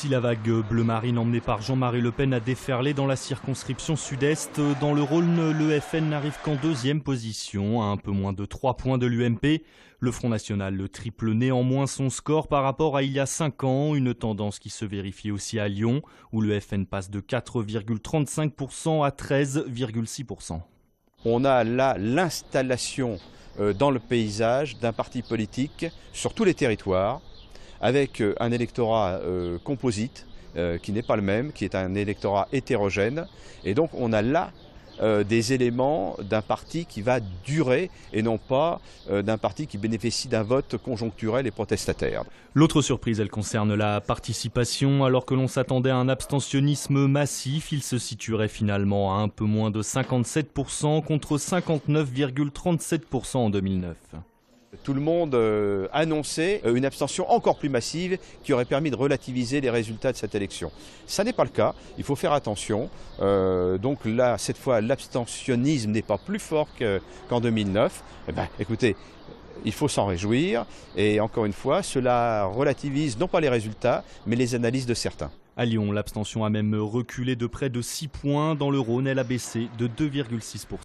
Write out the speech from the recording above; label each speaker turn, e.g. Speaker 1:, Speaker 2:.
Speaker 1: Si la vague bleu-marine emmenée par Jean-Marie Le Pen a déferlé dans la circonscription sud-est, dans le Rhône, le FN n'arrive qu'en deuxième position, à un peu moins de 3 points de l'UMP. Le Front National triple néanmoins son score par rapport à il y a 5 ans, une tendance qui se vérifie aussi à Lyon, où le FN passe de 4,35% à 13,6%.
Speaker 2: On a là l'installation dans le paysage d'un parti politique sur tous les territoires, avec un électorat composite qui n'est pas le même, qui est un électorat hétérogène. Et donc on a là des éléments d'un parti qui va durer et non pas d'un parti qui bénéficie d'un vote conjoncturel et protestataire.
Speaker 1: L'autre surprise, elle concerne la participation. Alors que l'on s'attendait à un abstentionnisme massif, il se situerait finalement à un peu moins de 57% contre 59,37% en 2009.
Speaker 2: Tout le monde annonçait une abstention encore plus massive qui aurait permis de relativiser les résultats de cette élection. Ça n'est pas le cas, il faut faire attention. Donc là, cette fois, l'abstentionnisme n'est pas plus fort qu'en 2009. Eh bien, écoutez, il faut s'en réjouir et encore une fois, cela relativise non pas les résultats, mais les analyses de certains.
Speaker 1: À Lyon, l'abstention a même reculé de près de 6 points. Dans le Rhône, elle a baissé de 2,6%.